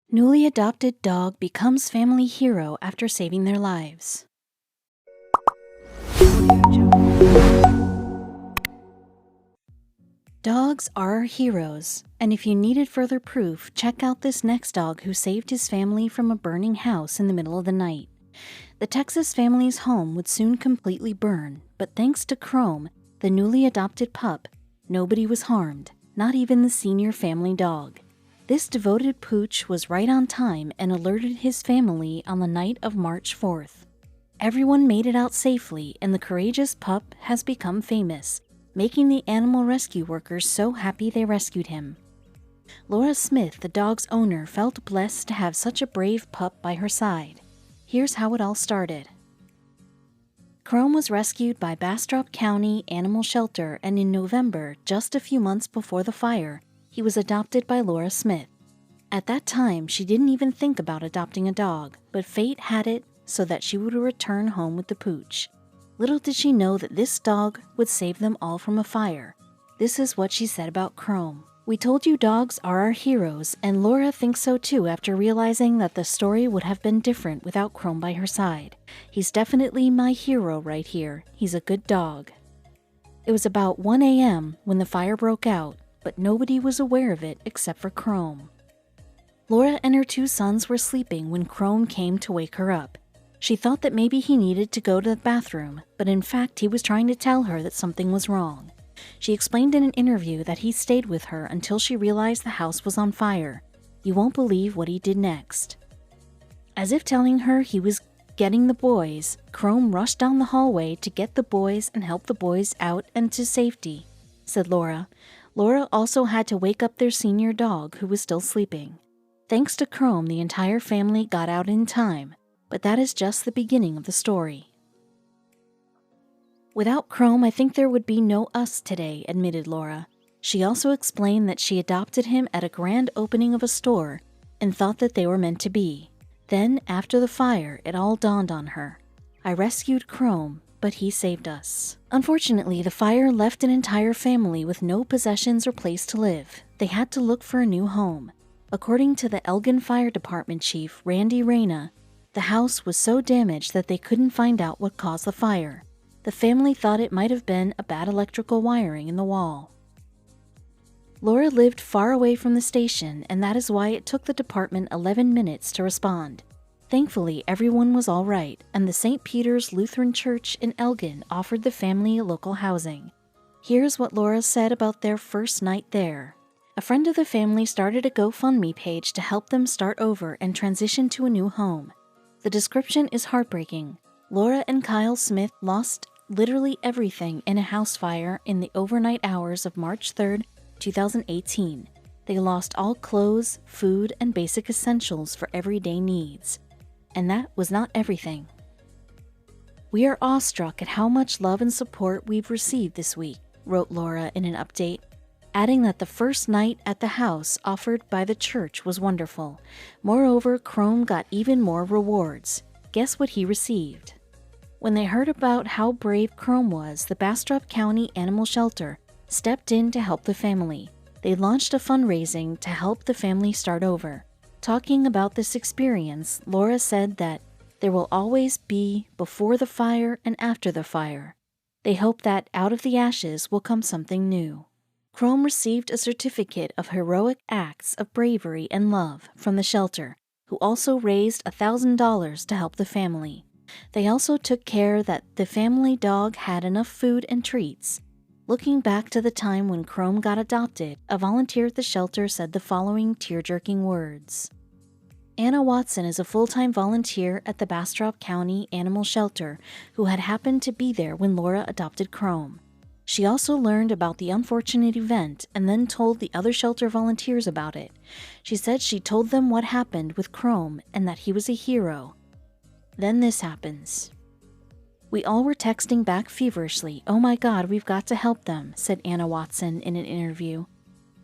Newly adopted dog becomes family hero after saving their lives. Dogs are our heroes, and if you needed further proof, check out this next dog who saved his family from a burning house in the middle of the night. The Texas family's home would soon completely burn, but thanks to Chrome, the newly adopted pup, nobody was harmed, not even the senior family dog. This devoted pooch was right on time and alerted his family on the night of March 4th. Everyone made it out safely, and the courageous pup has become famous, making the animal rescue workers so happy they rescued him. Laura Smith, the dog's owner, felt blessed to have such a brave pup by her side. Here's how it all started. Chrome was rescued by Bastrop County Animal Shelter, and in November, just a few months before the fire, he was adopted by Laura Smith. At that time, she didn't even think about adopting a dog, but fate had it so that she would return home with the pooch. Little did she know that this dog would save them all from a fire. This is what she said about Chrome. "We told you dogs are our heroes, and Laura thinks so too after realizing that the story would have been different without Chrome by her side. He's definitely my hero right here. He's a good dog." It was about 1 a.m. when the fire broke out, but nobody was aware of it except for Chrome. Laura and her two sons were sleeping when Chrome came to wake her up. She thought that maybe he needed to go to the bathroom, but in fact he was trying to tell her that something was wrong. She explained in an interview that he stayed with her until she realized the house was on fire. You won't believe what he did next. As if telling her he was getting the boys, Chrome rushed down the hallway to get the boys and help the boys out and to safety, said Laura. Laura also had to wake up their senior dog, who was still sleeping. Thanks to Chrome, the entire family got out in time, but that is just the beginning of the story. "Without Chrome, I think there would be no us today," admitted Laura. She also explained that she adopted him at a grand opening of a store and thought that they were meant to be. Then, after the fire, it all dawned on her. "I rescued Chrome, but he saved us." Unfortunately, the fire left an entire family with no possessions or place to live. They had to look for a new home. According to the Elgin Fire Department chief, Randy Reyna, the house was so damaged that they couldn't find out what caused the fire. The family thought it might have been a bad electrical wiring in the wall. Laura lived far away from the station, and that is why it took the department 11 minutes to respond. Thankfully, everyone was all right, and the St. Peter's Lutheran Church in Elgin offered the family local housing. Here's what Laura said about their first night there. "A friend of the family started a GoFundMe page to help them start over and transition to a new home. The description is heartbreaking. Laura and Kyle Smith lost literally everything in a house fire in the overnight hours of March 3rd, 2018. They lost all clothes, food, and basic essentials for everyday needs. And that was not everything. We are awestruck at how much love and support we've received this week," wrote Laura in an update, adding that the first night at the house offered by the church was wonderful. Moreover, Chrome got even more rewards. Guess what he received? When they heard about how brave Chrome was, the Bastrop County Animal Shelter stepped in to help the family. They launched a fundraising to help the family start over. Talking about this experience, Laura said that there will always be before the fire and after the fire. They hope that out of the ashes will come something new. Chrome received a certificate of heroic acts of bravery and love from the shelter, who also raised $1,000 to help the family. They also took care that the family dog had enough food and treats. Looking back to the time when Chrome got adopted, a volunteer at the shelter said the following tear-jerking words. "Anna Watson is a full-time volunteer at the Bastrop County Animal Shelter who had happened to be there when Laura adopted Chrome. She also learned about the unfortunate event and then told the other shelter volunteers about it. She said she told them what happened with Chrome and that he was a hero. Then this happens. We all were texting back feverishly, 'Oh my God, we've got to help them,' said Anna Watson in an interview.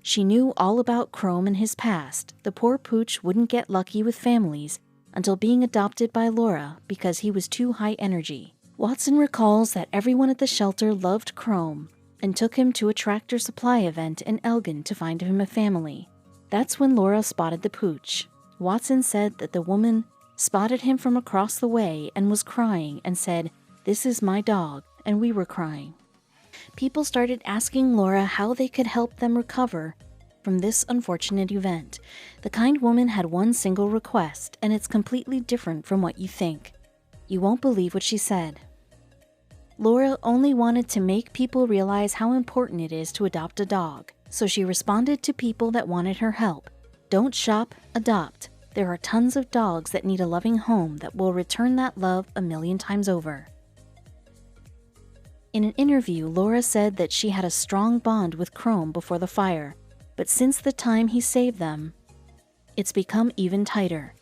She knew all about Chrome and his past. The poor pooch wouldn't get lucky with families until being adopted by Laura because he was too high energy." Watson recalls that everyone at the shelter loved Chrome and took him to a Tractor Supply event in Elgin to find him a family. That's when Laura spotted the pooch. Watson said that the woman spotted him from across the way and was crying and said, "This is my dog," and we were crying. People started asking Laura how they could help them recover from this unfortunate event. The kind woman had one single request, and it's completely different from what you think. You won't believe what she said. Laura only wanted to make people realize how important it is to adopt a dog, so she responded to people that wanted her help. Don't shop, adopt. There are tons of dogs that need a loving home that will return that love 1,000,000 times over. In an interview, Laura said that she had a strong bond with Chrome before the fire, but since the time he saved them, it's become even tighter.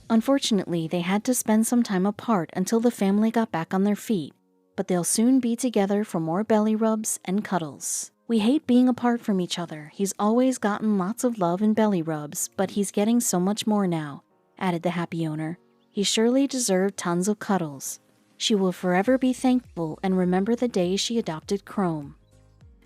Unfortunately, they had to spend some time apart until the family got back on their feet, but they'll soon be together for more belly rubs and cuddles. "We hate being apart from each other. He's always gotten lots of love and belly rubs, but he's getting so much more now," added the happy owner. "He surely deserved tons of cuddles." She will forever be thankful and remember the day she adopted Chrome.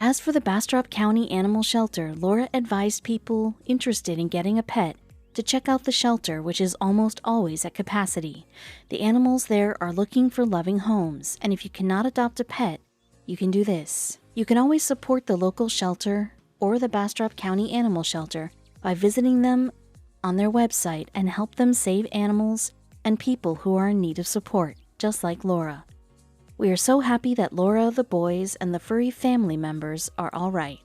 As for the Bastrop County Animal Shelter, Laura advised people interested in getting a pet to check out the shelter, which is almost always at capacity. The animals there are looking for loving homes, and if you cannot adopt a pet, you can do this. You can always support the local shelter or the Bastrop County Animal Shelter by visiting them on their website and help them save animals and people who are in need of support, just like Laura. We are so happy that Laura, the boys, and the furry family members are all right.